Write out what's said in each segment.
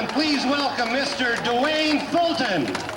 gentlemen, please welcome Mr. Dwayne Fulton.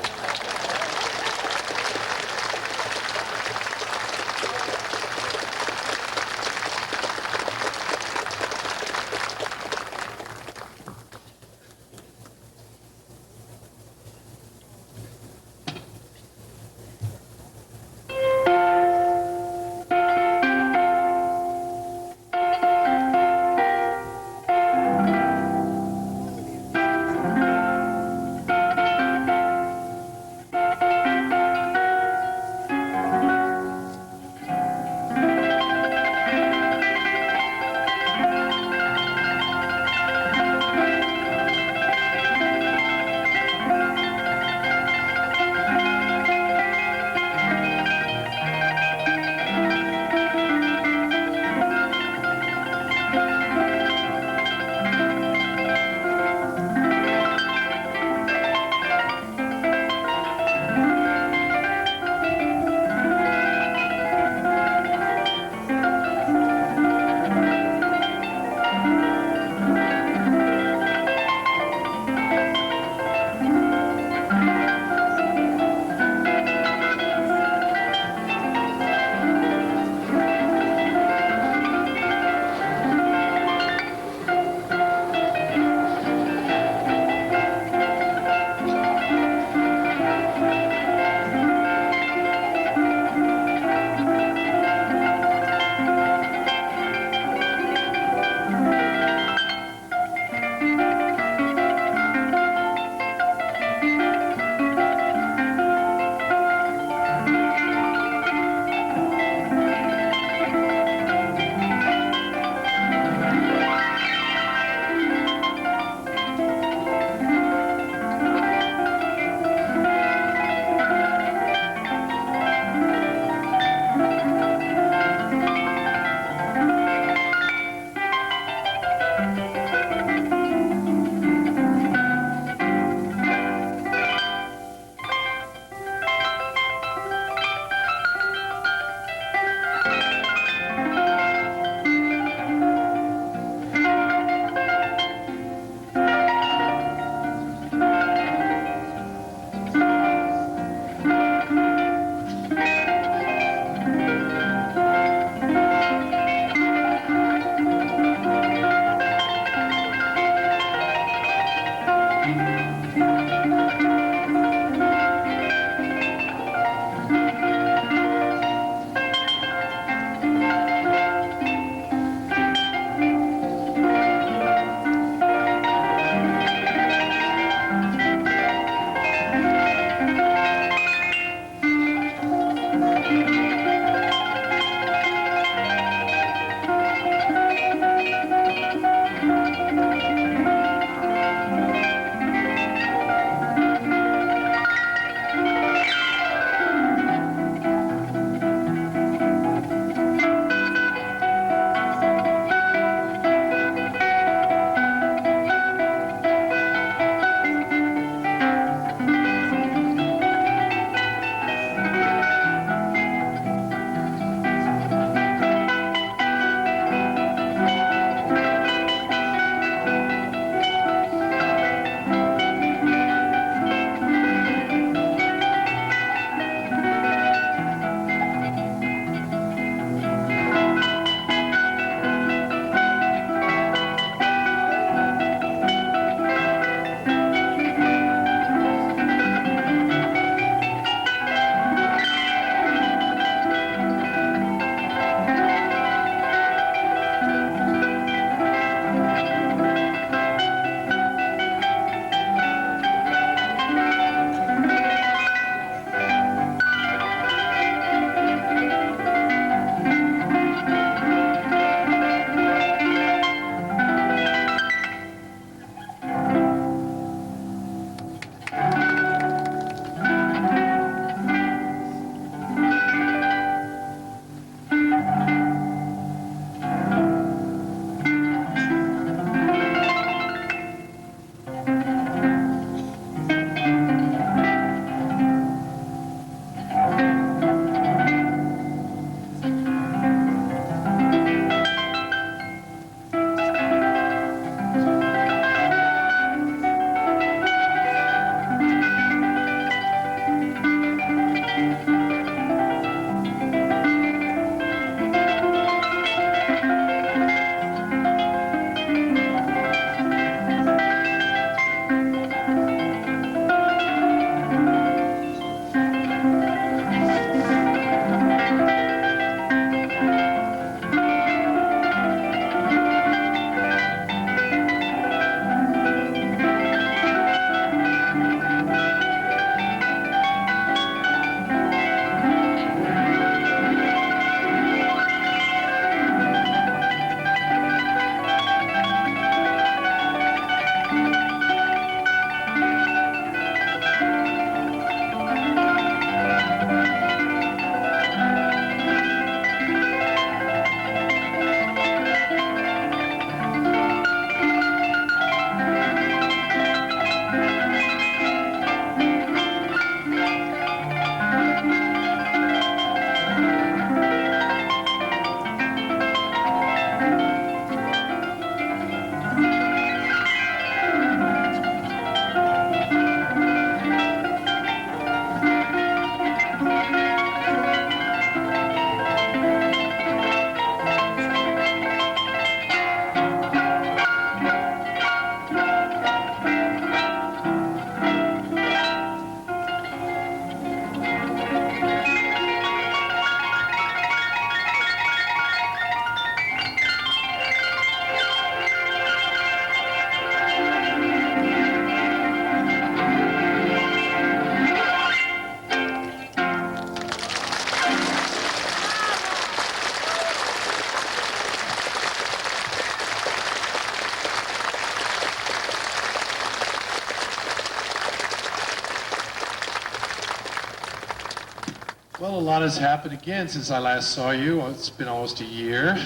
lot has happened again since I last saw you. It's been almost a year.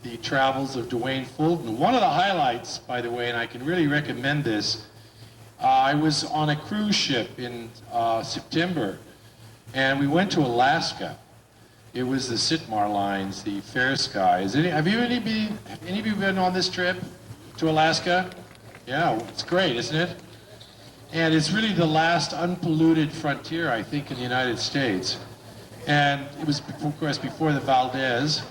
The travels of Dwayne Fulton. One of the highlights, by the way, and I can really recommend this, I was on a cruise ship in September, and we went to Alaska. It was the Sitmar Lines, the Fair Skies. Have any of you been on this trip to Alaska? Yeah, it's great, isn't it? And it's really the last unpolluted frontier, I think, in the United States. And it was, of course, before the Valdez.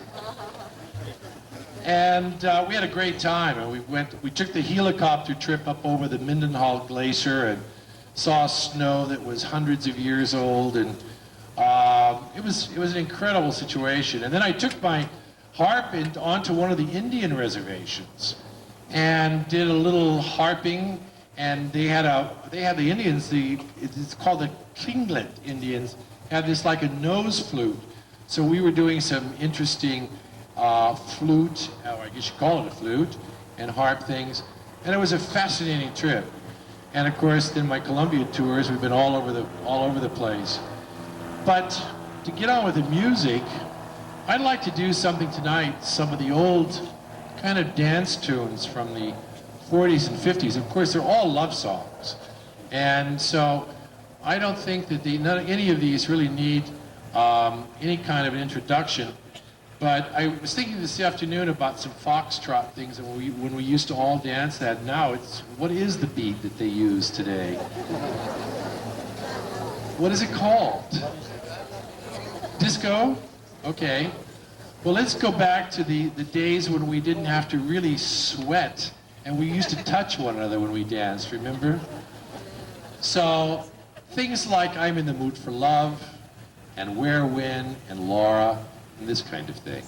And we had a great time. And we took the helicopter trip up over the Mendenhall Glacier and saw snow that was hundreds of years old. And it was an incredible situation. And then I took my harp onto one of the Indian reservations and did a little harping. And they had the Indians, it's called the Klinglet Indians, had this like a nose flute. So we were doing some interesting flute, or I guess you call it a flute, and harp things. And it was a fascinating trip. And of course, then my Columbia tours, we've been all over the place. But to get on with the music, I'd like to do something tonight, some of the old kind of dance tunes from the 40s and 50s. Of course, they're all love songs. And so I don't think that any of these really need any kind of an introduction. But I was thinking this afternoon about some foxtrot things that when we used to all dance that. Now what is the beat that they use today? What is it called? Disco? Okay. Well, let's go back to the days when we didn't have to really sweat and we used to touch one another when we danced, remember? So things like I'm in the Mood for Love and Where, When, and Laura, and this kind of thing.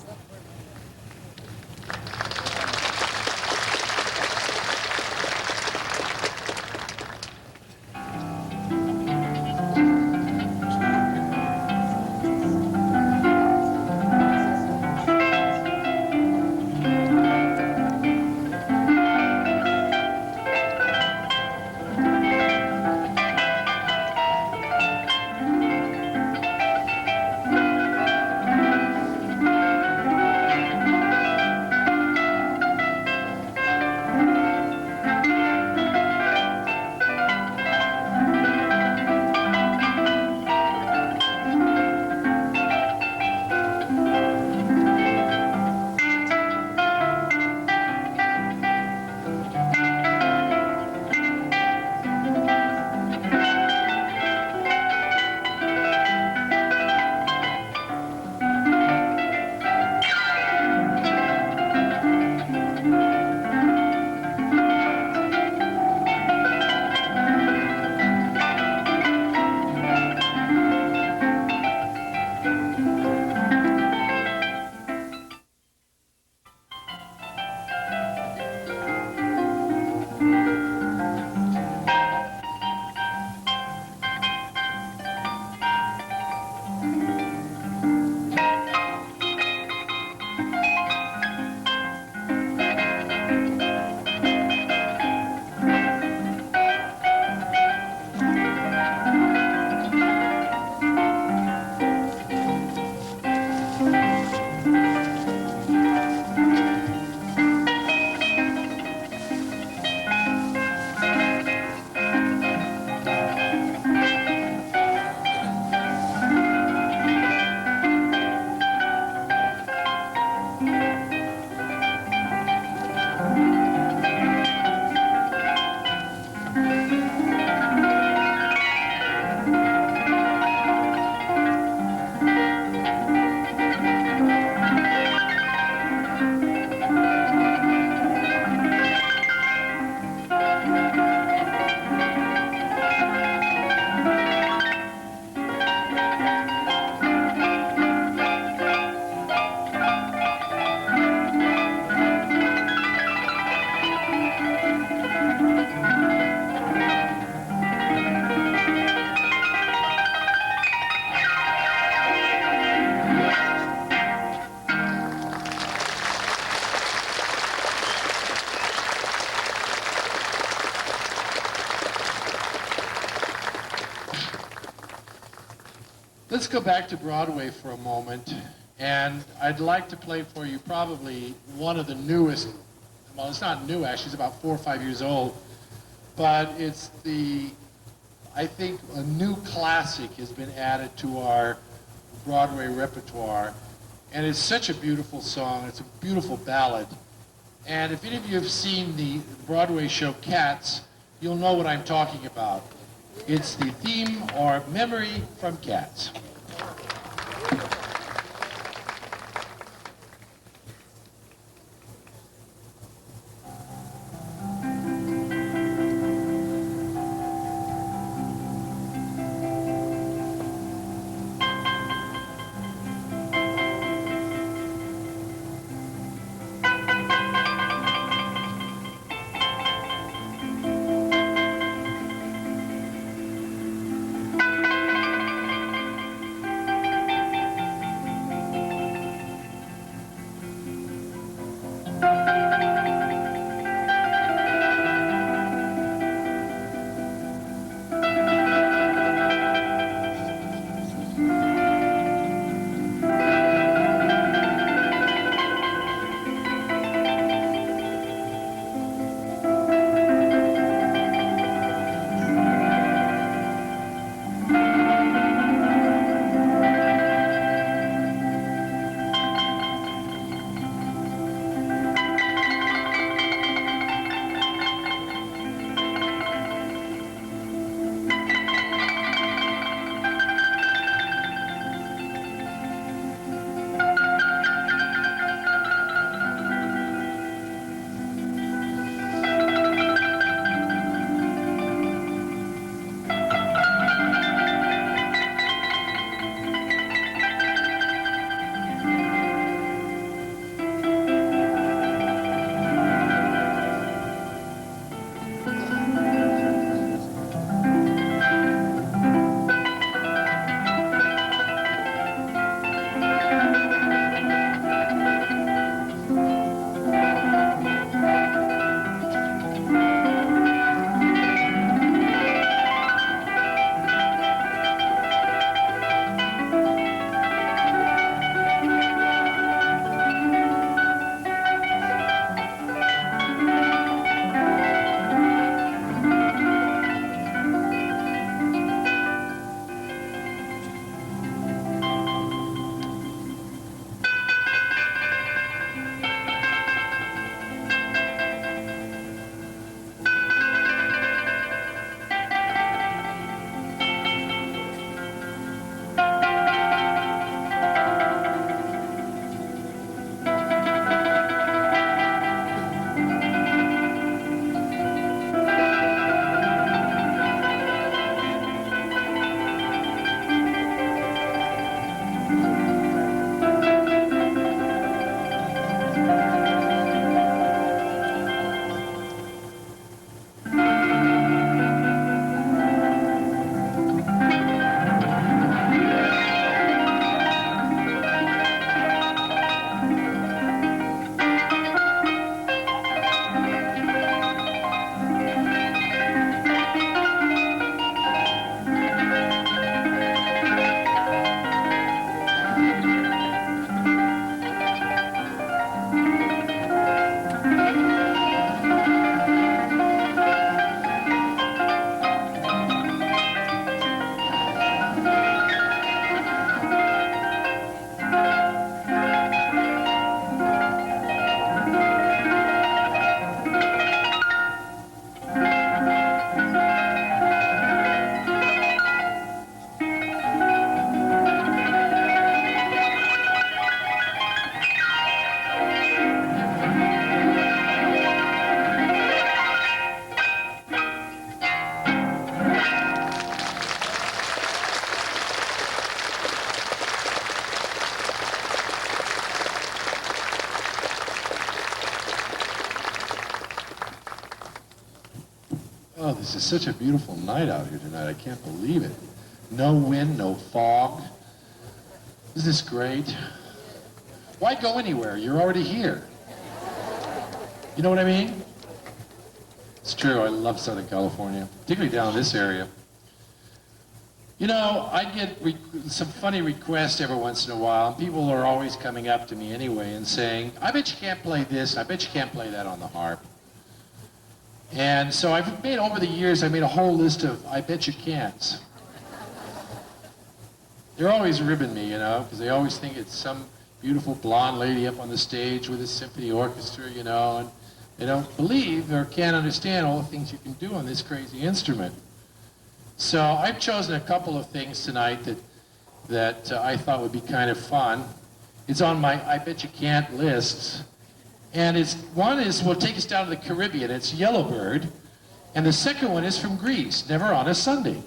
go back to Broadway for a moment, and I'd like to play for you probably one of the newest, well, it's not new actually, it's about 4 or 5 years old, but it's I think a new classic has been added to our Broadway repertoire, and it's such a beautiful song. It's a beautiful ballad. And if any of you have seen the Broadway show Cats, you'll know what I'm talking about. It's the theme or memory from Cats. Oh, this is such a beautiful night out here tonight. I can't believe it. No wind, no fog. Isn't this great? Why go anywhere? You're already here. You know what I mean? It's true. I love Southern California, particularly down in this area. You know, I get some funny requests every once in a while, and people are always coming up to me anyway and saying, I bet you can't play this, I bet you can't play that on the harp. And so I've made, over the years, I made a whole list of I bet you can'ts. They're always ribbing me, you know, because they always think it's some beautiful blonde lady up on the stage with a symphony orchestra, you know, and they don't believe or can't understand all the things you can do on this crazy instrument. So I've chosen a couple of things tonight that I thought would be kind of fun. It's on my I Bet You Can't list. And one will take us down to the Caribbean. It's Yellowbird. And the second one is from Greece, Never on a Sunday.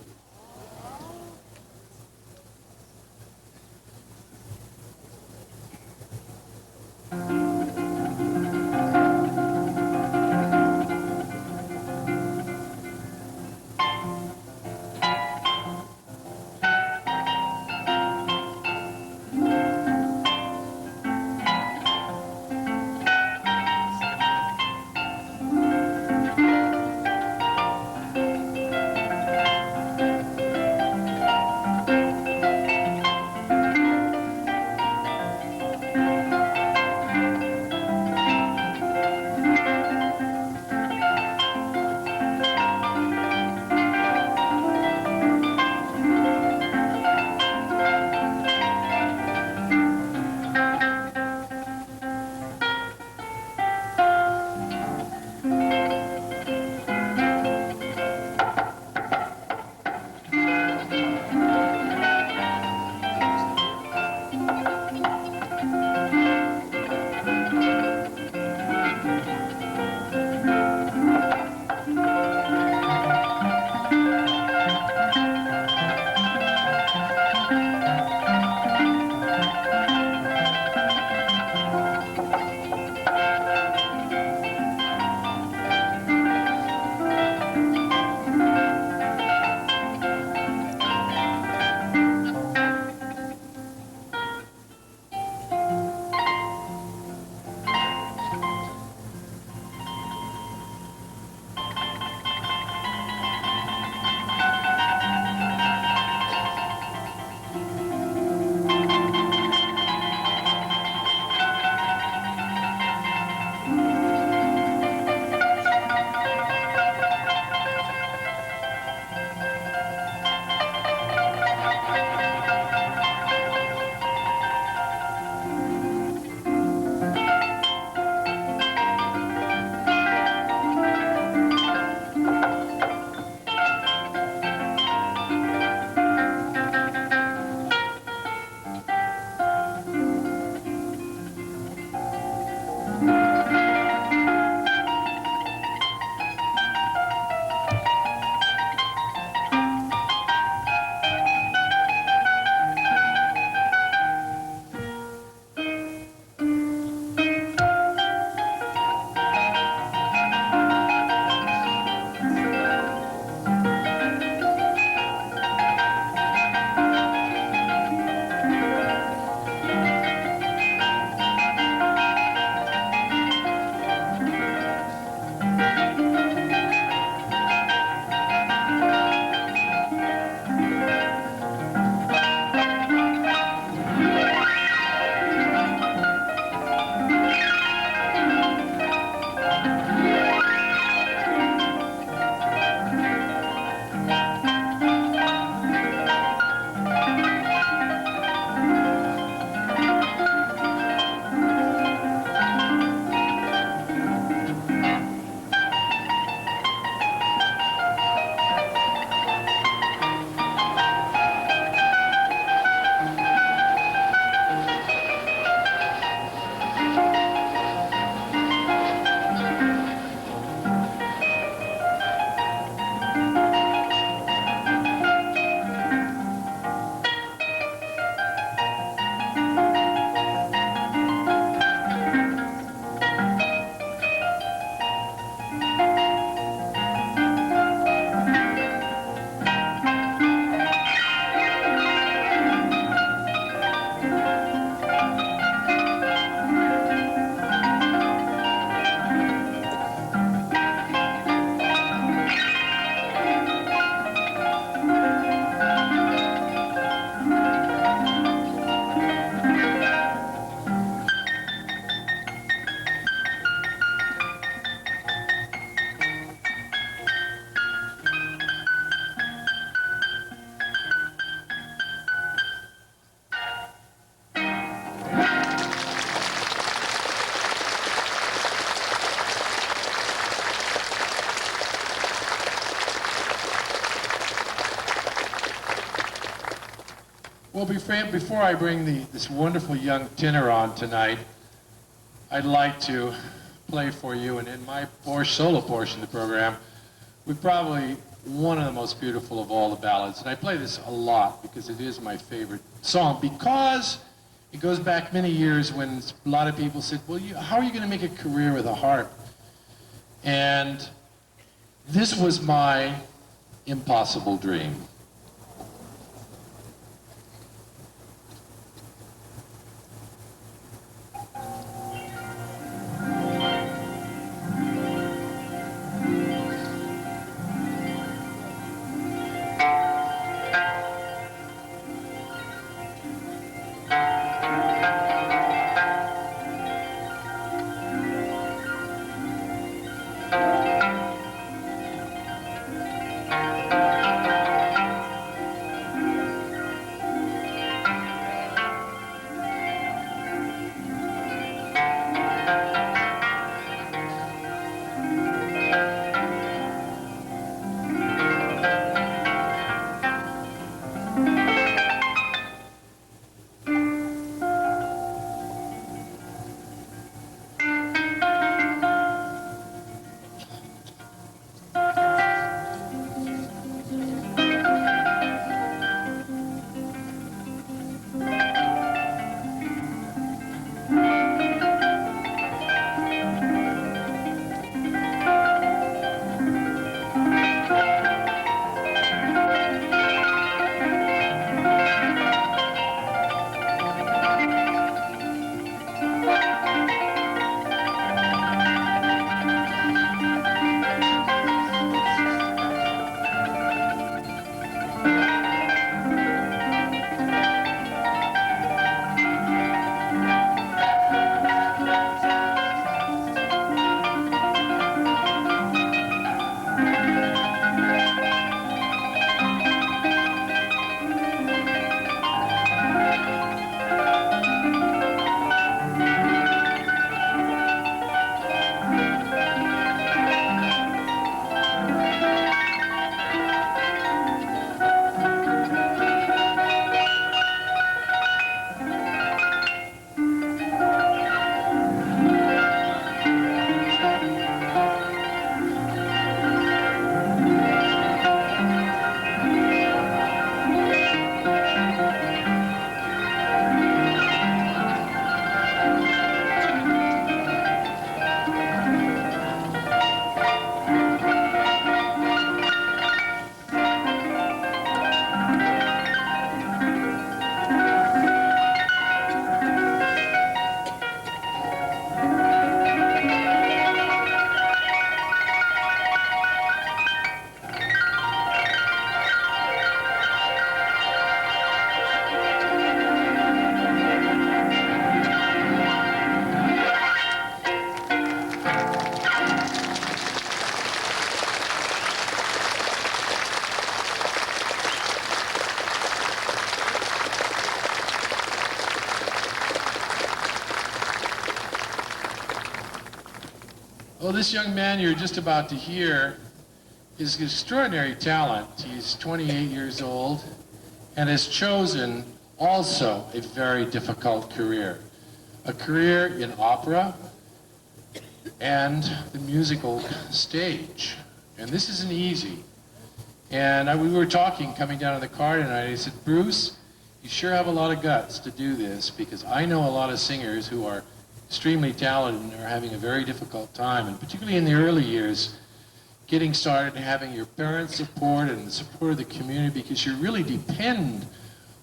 Well, before I bring this wonderful young tenor on tonight, I'd like to play for you, and in my solo portion of the program, we're probably one of the most beautiful of all the ballads. And I play this a lot because it is my favorite song, because it goes back many years when a lot of people said, well, how are you going to make a career with a harp? And this was my impossible dream. Well, this young man you're just about to hear is an extraordinary talent. He's 28 years old and has chosen also a very difficult career. A career in opera and the musical stage. And this isn't easy. And we were talking coming down in the car tonight. I said, Bruce, you sure have a lot of guts to do this, because I know a lot of singers who are extremely talented and are having a very difficult time, and particularly in the early years, getting started and having your parents' support and the support of the community, because you really depend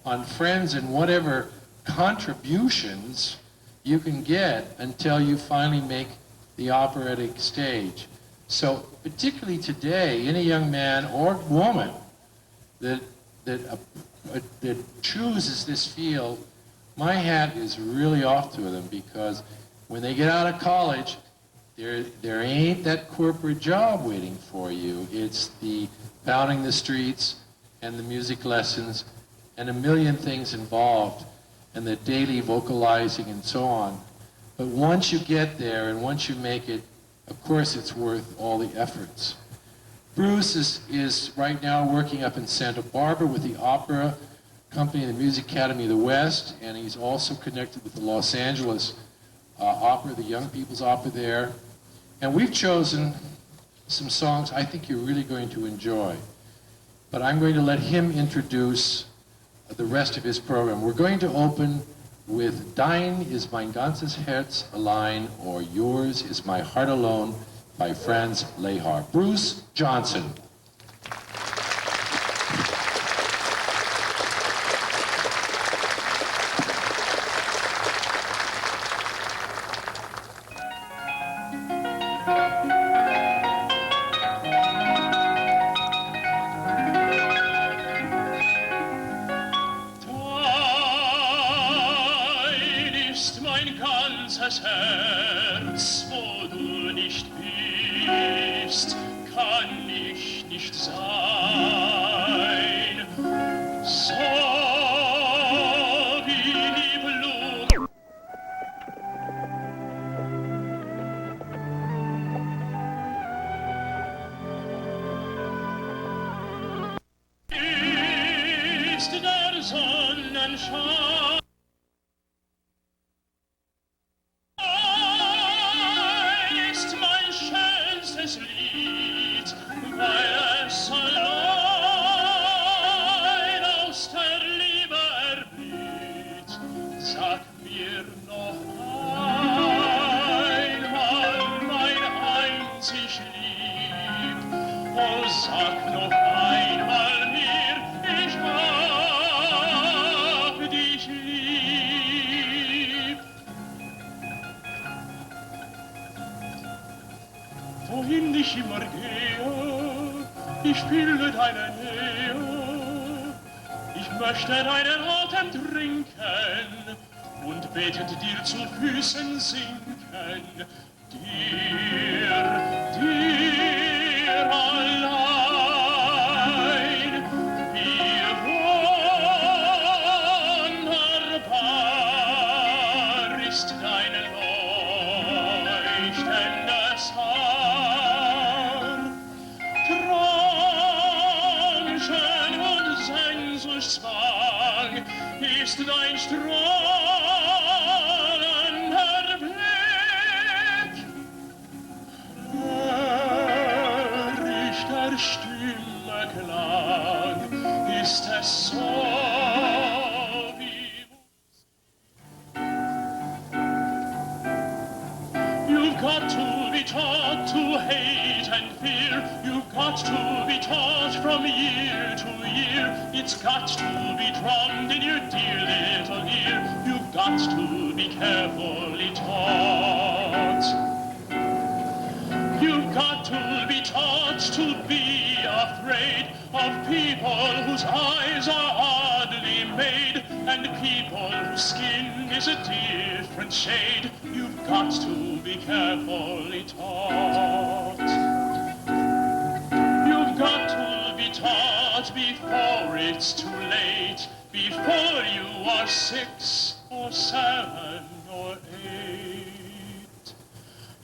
on friends and whatever contributions you can get until you finally make the operatic stage. So particularly today, any young man or woman that chooses this field, my hat is really off to them, because when they get out of college, there ain't that corporate job waiting for you. It's the pounding the streets and the music lessons and a million things involved, and the daily vocalizing and so on. But once you get there and once you make it, of course it's worth all the efforts. Bruce is right now working up in Santa Barbara with the opera company, the Music Academy of the West, and he's also connected with the Los Angeles Opera, the Young People's Opera there. And we've chosen some songs I think you're really going to enjoy. But I'm going to let him introduce the rest of his program. We're going to open with Dein ist mein ganzes Herz allein, or Yours is my heart alone, by Franz Lehar. Bruce Johnson. Herz, wo du nicht bist, kann ich nicht sein. So wie die Blume. Ist der Sonnenschein. Lied, weil es allein aus der Liebe erblüht. Sag mir noch einmal, mein einzig Lieb, oh, sag noch einmal mir, ich hab dich lieb. Wohin ich immer gehe, ich will deine Nähe. Ich möchte deinen Atem trinken und betend dir zu Füßen sinken. Dir allein, wie wunderbar ist dein leuchtendes Haar. Tranchen und Sehnsuchtszwang ist dein strahlender Blick. Hör ich der Stimme Klang, ist es so wie You've got to be taught to hate and fear. You've got to be taught from year to year. It's got to be drummed in your dear little ear. You've got to be carefully taught. You've got to be taught to be afraid of people whose eyes are oddly made and people whose skin is a different shade. You've got to be carefully taught. You've got to be taught before it's too late, before you are 6 or 7 or 8.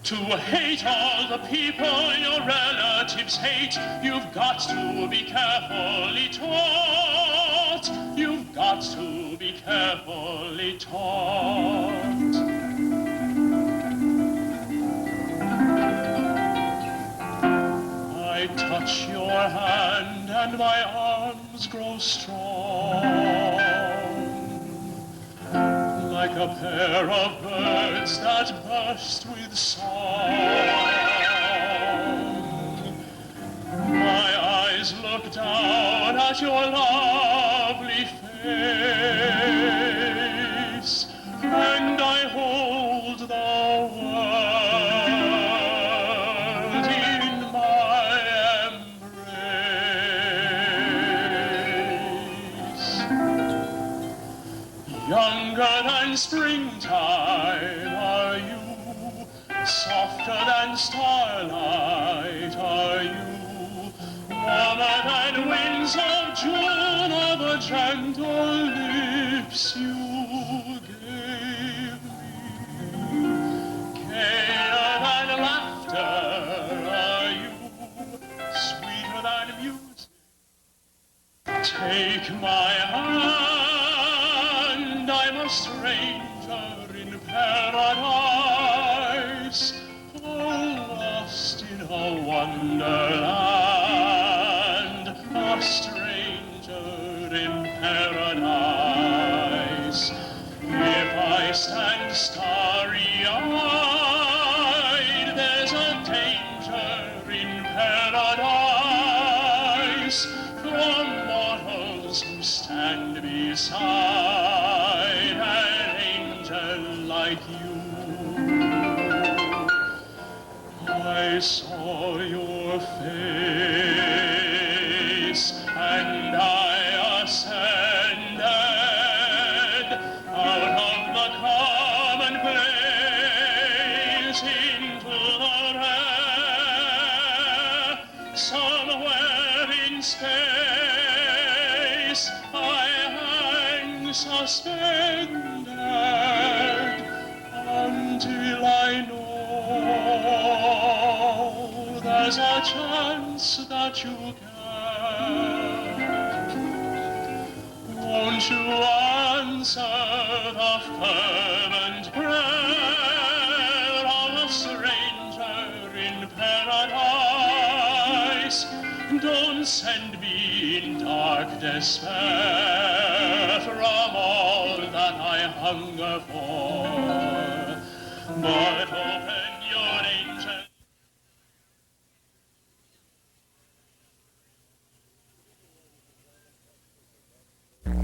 To hate all the people your relatives hate, you've got to be carefully taught. You've got to be carefully taught. I touch your hand and my arms grow strong, like a pair of birds that burst with song. My eyes look down at your lovely face, and I hold the world in my embrace. Younger than springtime are you, softer than starlight are you, warmer than winds of June are the gentle lips you gave me. Gayer than laughter are you, sweeter than music. Take my hand. stranger in paradise, lost in a wonderland, a stranger in paradise. If I stand starry-eyed, there's a danger in paradise from mortals who stand beside an angel like you. I saw your face and I ascended out of the commonplace into the rare. Somewhere in space I hang suspended until I know there's a chance that you can. Won't you answer the fervent prayer of a stranger in paradise? Don't send me in dark despair from all that I hunger for, but open your angel.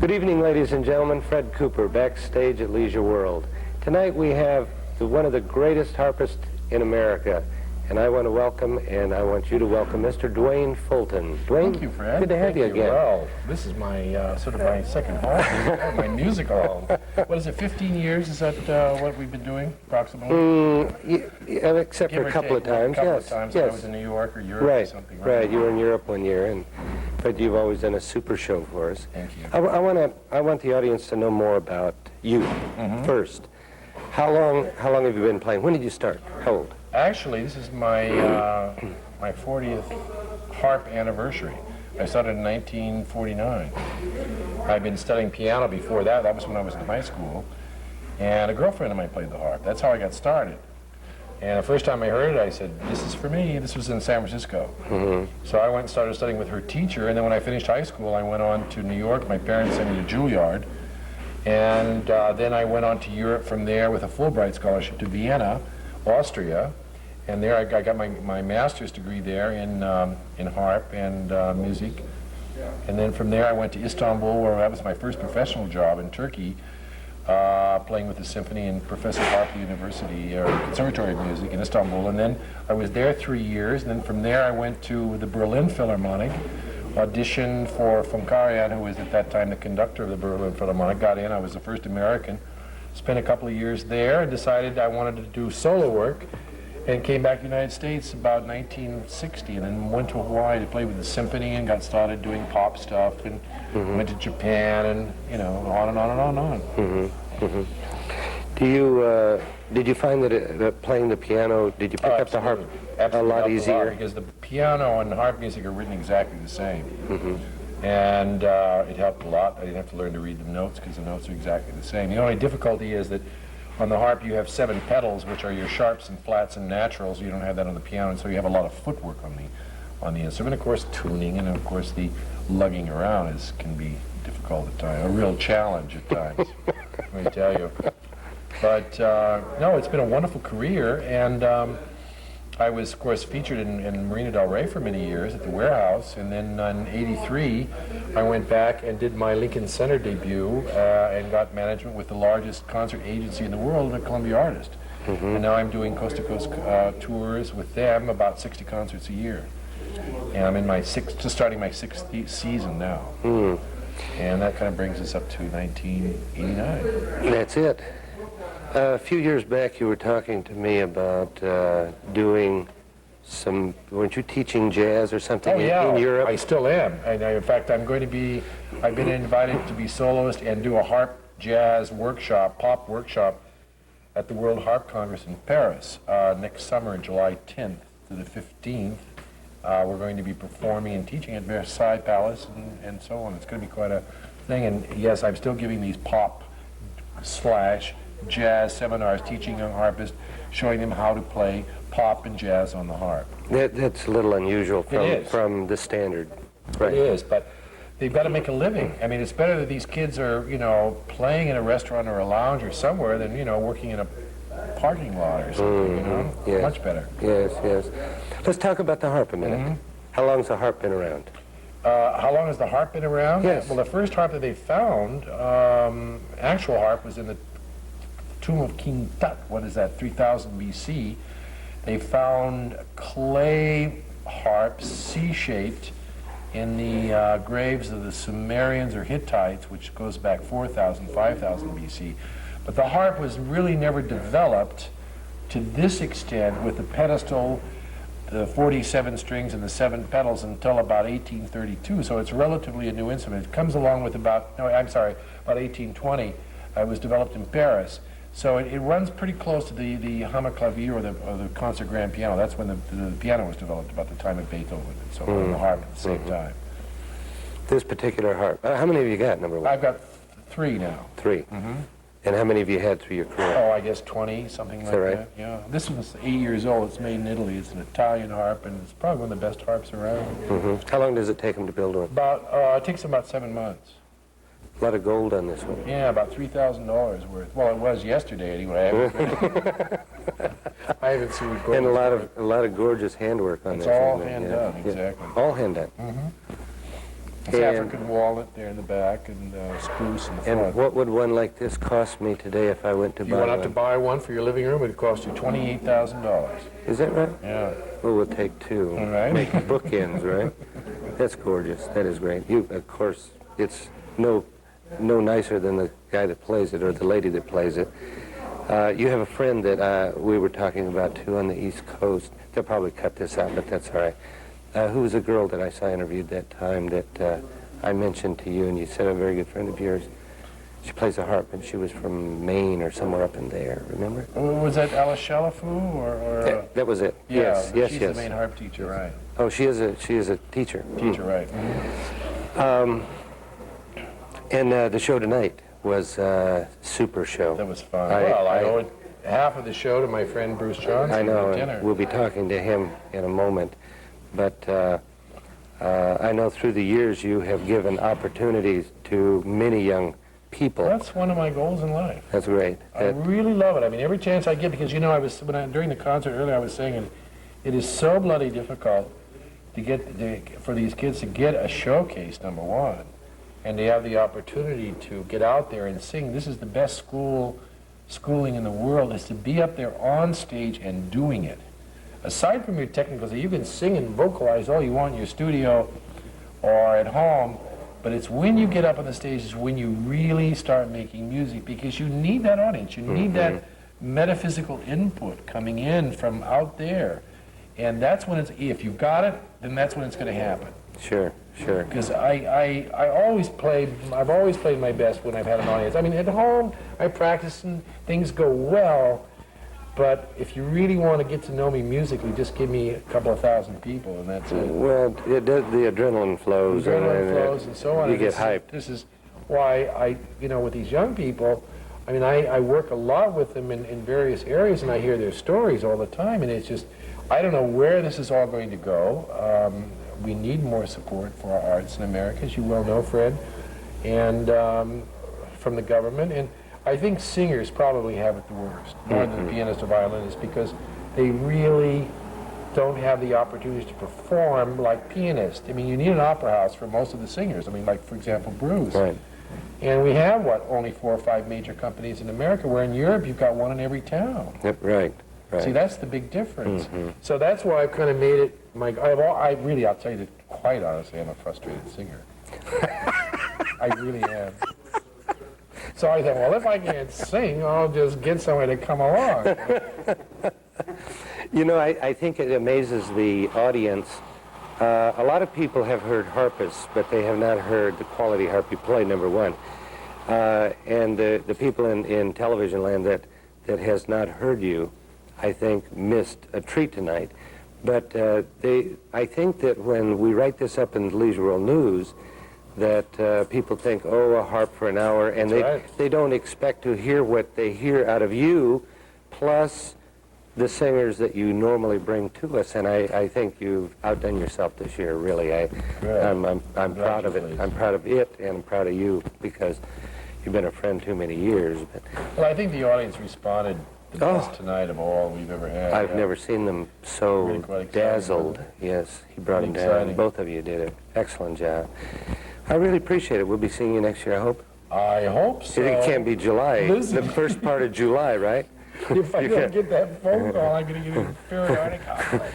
Good evening, ladies and gentlemen. Fred Cooper, Backstage at Leisure World. Tonight we have one of the greatest harpists in America, and I want to welcome, and I want you to welcome Mr. Dwayne Fulton. Dwayne, thank you, Fred. good to have you again. Well, this is my sort of my second home, my musical home. What is it, 15 years? Is that what we've been doing, approximately? Except for a couple of times, A couple yes. of times. Yes. I was in New York or Europe Right, or something. right. You were in Europe one year, but you've always done a super show for us. Thank you. I want the audience to know more about you first. How long have you been playing? When did you start? How old? Actually, this is my my 40th harp anniversary. I started in 1949. I'd been studying piano before that. That was when I was in high school. And a girlfriend of mine played the harp. That's how I got started. And the first time I heard it, I said, this is for me. This was in San Francisco. So I went and started studying with her teacher. And then when I finished high school, I went on to New York. My parents sent me to Juilliard. And then I went on to Europe from there with a Fulbright scholarship to Vienna, Austria. And there I got my master's degree there in harp and music. And then from there I went to Istanbul, where that was my first professional job in Turkey, playing with the symphony and Professor Harper University, or Conservatory of Music in Istanbul. And then I was there 3 years, and then from there I went to the Berlin Philharmonic, auditioned for von Karajan, who was at that time the conductor of the Berlin Philharmonic. Got in, I was the first American. Spent a couple of years there and decided I wanted to do solo work, and came back to the United States about 1960, and then went to Hawaii to play with the symphony and got started doing pop stuff, and went to Japan, and on and on and on and on. Did you find that playing the piano, did you pick up the harp a lot easier? Because the piano and harp music are written exactly the same. And it helped a lot. I didn't have to learn to read the notes because the notes are exactly the same. The only difficulty is that on the harp you have 7 pedals, which are your sharps and flats and naturals. You don't have that on the piano, and so you have a lot of footwork on the instrument. Of course, tuning, and of course the lugging around can be difficult at times, a real challenge at times. Let me tell you. But no, it's been a wonderful career, and I was, of course, featured in Marina del Rey for many years at the Warehouse, and then in '83 I went back and did my Lincoln Center debut and got management with the largest concert agency in the world, the Columbia Artist. And now I'm doing coast-to-coast tours with them, about 60 concerts a year. And I'm in just starting my 6th season now. And that kind of brings us up to 1989. That's it. A few years back, you were talking to me about doing weren't you teaching jazz or something in Europe? I still am. And in fact, I've been invited to be soloist and do a harp jazz workshop, pop workshop, at the World Harp Congress in Paris next summer, July 10th to the 15th. We're going to be performing and teaching at Versailles Palace and so on. It's going to be quite a thing. And yes, I'm still giving these pop / jazz seminars teaching young harpists, showing them how to play pop and jazz on the harp. That's a little unusual from the standard. Right. It is, but they've got to make a living. I mean, it's better that these kids are, you know, playing in a restaurant or a lounge or somewhere than, you know, working in a parking lot or something, you know? Yes. Much better. Yes, yes. Let's talk about the harp a minute. How long's the harp been around? How long has the harp been around? Yes. Well, the first harp that they found, actual harp, was in the tomb of King Tut. What is that, 3000 BC. They found clay harps, C-shaped, in the graves of the Sumerians or Hittites, which goes back 4,000, 5,000 BC. But the harp was really never developed to this extent with the pedestal, the 47 strings and the 7 pedals until about 1832. So it's relatively a new instrument. It comes along with about 1820. It was developed in Paris. So it runs pretty close to the hammerklavier or the concert grand piano. That's when the piano was developed, about the time of Beethoven, and so on, the harp at the same time. This particular harp. How many have you got, number one? I've got 3 now. 3. And how many have you had through your career? Oh, I guess 20, something like that right? that. Yeah. This one's 8 years old. It's made in Italy. It's an Italian harp, and it's probably one of the best harps around. How long does it take them to build one? It takes about 7 months. A lot of gold on this one. Yeah, about $3,000 worth. Well, it was yesterday anyway. I haven't seen it. And a lot of gorgeous handwork on It's this. all isn't it? hand Yeah. done, Yeah. exactly. All hand done. It's African walnut there in the back, and spruce in the front. And what would one like this cost me today if I went to If buy you one? went out to buy one for your living room, it'd cost you $28,000. Is that right? Yeah. Well, we'll take 2. All right. Make bookends, right? That's gorgeous. That is great. You, of course, it's no nicer than the guy that plays it or the lady that plays it. You have a friend that we were talking about, too, on the East Coast. They'll probably cut this out, but that's all right. Who was a girl that I saw interviewed that time that I mentioned to you, and you said a very good friend of yours. She plays a harp, and she was from Maine or somewhere up in there, remember? Was that Alice Shalafu or That was it. yeah, Yes. she's the main harp teacher, right? Oh, she is a teacher. Teacher, right. And the show tonight was a super show. That was fun. I owed half of the show to my friend Bruce Johnson I know, at dinner. and we'll be talking to him in a moment. But I know through the years you have given opportunities to many young people. That's one of my goals in life. That's great. I really love it. I mean, every chance I get, because you know, during the concert earlier, I was saying it is so bloody difficult for these kids to get a showcase, number one, and they have the opportunity to get out there and sing. This is the best schooling in the world, is to be up there on stage and doing it. Aside from your technicals, you can sing and vocalize all you want in your studio or at home, but it's when you get up on the stage is when you really start making music, because you need that audience. You need that metaphysical input coming in from out there. And that's when if you've got it, then that's when it's going to happen. Sure. Because I've always played my best when I've had an audience. I mean, at home, I practice and things go well, but if you really want to get to know me musically, just give me a couple of thousand people, and that's it. Well, the adrenaline flows. And so on. You get hyped. This is why with these young people, I mean, I work a lot with them in various areas, and I hear their stories all the time, and it's just, I don't know where this is all going to go. We need more support for our arts in America, as you well know, Fred, and from the government. And I think singers probably have it the worst, more than the pianists or violinists, because they really don't have the opportunities to perform like pianists. I mean, you need an opera house for most of the singers. I mean, like, for example, Bruce. Right. And we have, only 4 or 5 major companies in America, where in Europe you've got one in every town. Yep, right. See, that's the big difference. So that's why I've kind of made it I'll tell you that, quite honestly, I'm a frustrated singer. I really am. So I thought, well, if I can't sing, I'll just get somebody to come along. You know, I think it amazes the audience. A lot of people have heard harpists, but they have not heard the quality harp you play, number one. And the people in television land that has not heard you, I think, missed a treat tonight. But I think that when we write this up in the Leisure World News, that people think, oh, a harp for an hour, and they don't expect to hear what they hear out of you, plus the singers that you normally bring to us. And I think you've outdone yourself this year, really. I'm proud of it. I'm proud of it, and I'm proud of you, because you've been a friend too many years. But well, I think the audience responded the best tonight of all we've ever had. I've never seen them so really dazzled. Yes, he brought them down. Both of you did an excellent job. I really appreciate it. We'll be seeing you next year, I hope. I hope so. It can't be July. The first part of July, right? If I don't get that phone call, I'm going to get an inferiority complex.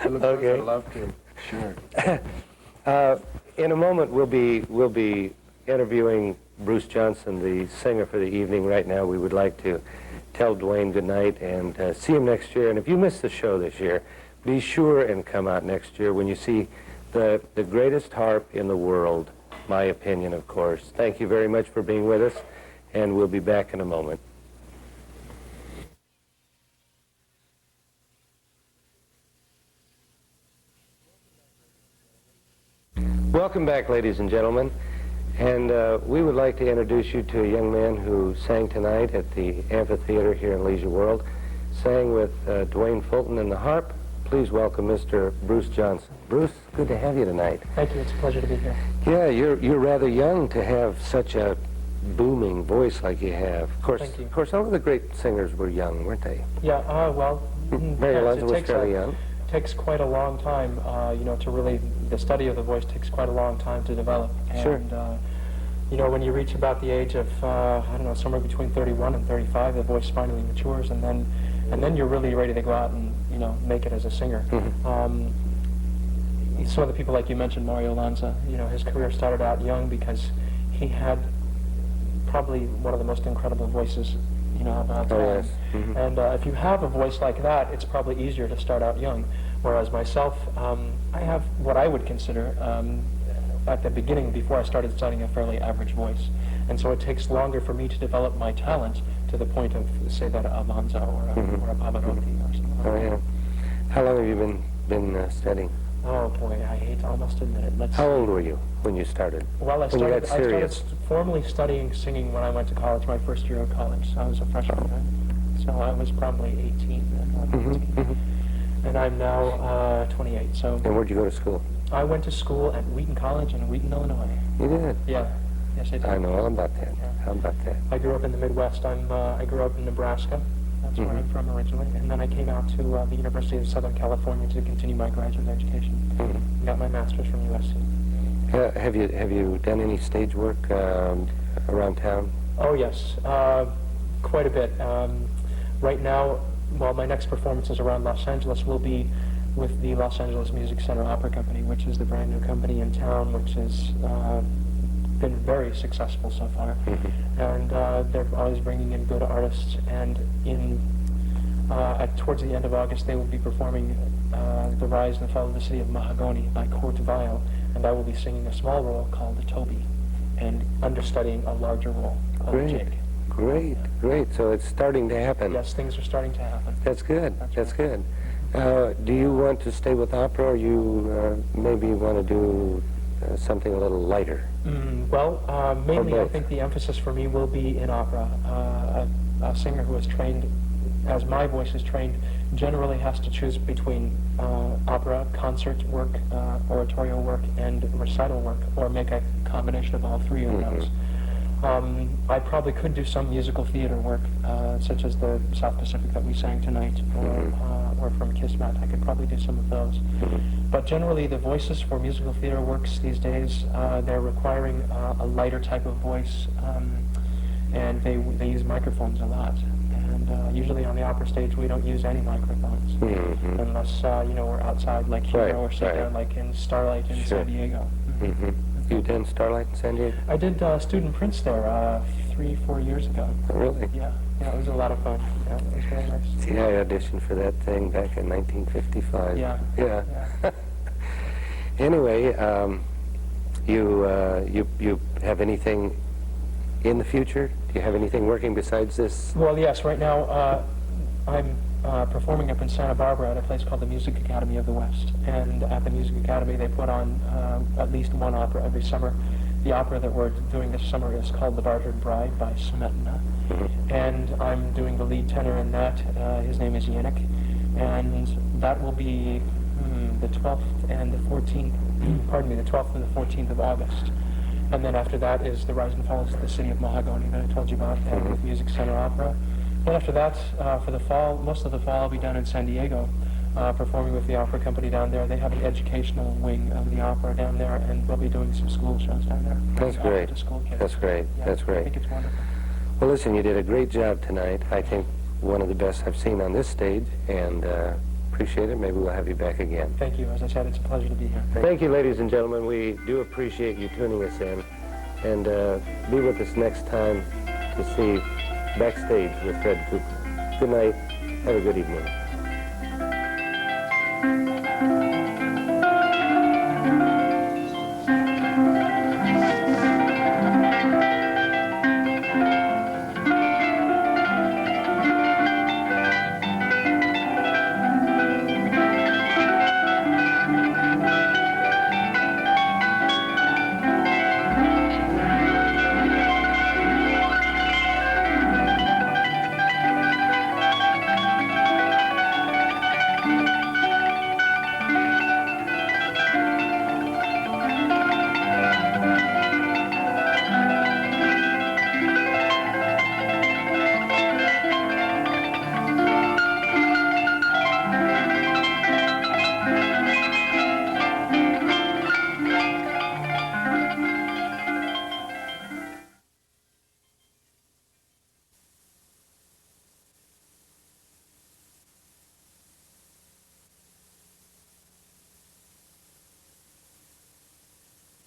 I'd love to. Sure. In a moment, we'll be interviewing Bruce Johnson, the singer for the evening. Right now, we would like to tell Dwayne good night and see him next year. And if you missed the show this year, be sure and come out next year when you see the greatest harp in the world, my opinion, of course. Thank you very much for being with us, and we'll be back in a moment. Welcome back, ladies and gentlemen. And we would like to introduce you to a young man who sang tonight at the amphitheater here in Leisure World, sang with Dwayne Fulton and the harp. Please welcome Mr. Bruce Johnson. Bruce, good to have you tonight. Thank you. It's a pleasure to be here. Yeah, you're rather young to have such a booming voice like you have. Thank you. Of course, all of the great singers were young, weren't they? Yeah. Well, Mary Eliza was fairly young. Takes quite a long time, to really, the study of the voice takes quite a long time to develop. Sure. And, when you reach about the age of, somewhere between 31 and 35, the voice finally matures, and then you're really ready to go out and, make it as a singer. Mm-hmm. Some of the people, like you mentioned, Mario Lanza, his career started out young because he had probably one of the most incredible voices, of all time. Oh, yes. Mm-hmm. And if you have a voice like that, it's probably easier to start out young. Whereas myself, I have what I would consider, at the beginning, before I started studying, a fairly average voice. And so it takes longer for me to develop my talent to the point of, say, that a Lanza or a Pavarotti or something like that. Oh, yeah. How long have you been studying? Oh, boy, I hate to almost admit it. How old were you when you started? Well, I when you got serious? I started formally studying singing when I went to college, my first year of college. So I was a freshman then. So I was probably 18 then. Mm-hmm, mm-hmm. And I'm now 28. So. And where'd you go to school? I went to school at Wheaton College in Wheaton, Illinois. You did? Yeah. Yes, I did. I know all about that. Yeah. How about that? I grew up in the Midwest. I grew up in Nebraska. That's where I'm from originally. And then I came out to the University of Southern California to continue my graduate education. Mm-hmm. Got my master's from USC. Have you done any stage work around town? Oh, yes. Quite a bit. Right now, my next performance is around Los Angeles. Will be with the Los Angeles Music Center Opera Company, which is the brand new company in town, which has been very successful so far. Mm-hmm. And they're always bringing in good artists. And towards the end of August, they will be performing The Rise and the Fall of the City of Mahagoni by Kurt Weill, and I will be singing a small role called Toby, and understudying a larger role called Jake. Great. So it's starting to happen. Yes, things are starting to happen. That's good. That's good. Do you want to stay with opera, or you maybe want to do something a little lighter? Mainly I think the emphasis for me will be in opera. A singer who is trained, as my voice is trained, generally has to choose between opera, concert work, oratorio work, and recital work, or make a combination of all three of those. I probably could do some musical theater work, such as the South Pacific that we sang tonight, or from Kismet. I could probably do some of those. But generally, the voices for musical theater works these days, they're requiring a lighter type of voice, and they use microphones a lot. And usually on the opera stage, we don't use any microphones, unless we're outside, like here, or sit down, like in Starlight in San Diego. You done Starlight in San Diego? I did Student Prince there 3-4 years ago. Oh, really? Yeah, it was a lot of fun. Yeah, it was very nice. See, I auditioned for that thing back in 1955. Yeah. Anyway, you have anything in the future? Do you have anything working besides this? Well, yes. Right now, I'm performing up in Santa Barbara at a place called the Music Academy of the West. And at the Music Academy, they put on at least one opera every summer. The opera that we're doing this summer is called The Bartered Bride by Smetana. And I'm doing the lead tenor in that. His name is Yannick. And that will be the 12th and the 14th, pardon me, the 12th and the 14th of August. And then after that is The Rise and Falls of the City of Mahagoni that I told you about, and with Music Center Opera. Then after that, for the fall, most of the fall I'll be down in San Diego, performing with the opera company down there. They have an educational wing of the opera down there, and we'll be doing some school shows down there. That's great. To school kids. That's great. Yeah, That's great. I think it's wonderful. Well, listen, you did a great job tonight. I think one of the best I've seen on this stage, and appreciate it. Maybe we'll have you back again. Thank you. As I said, it's a pleasure to be here. Thank you, ladies and gentlemen. We do appreciate you tuning us in, and be with us next time to see Backstage with Fred Cooper. Good night. Have a good evening.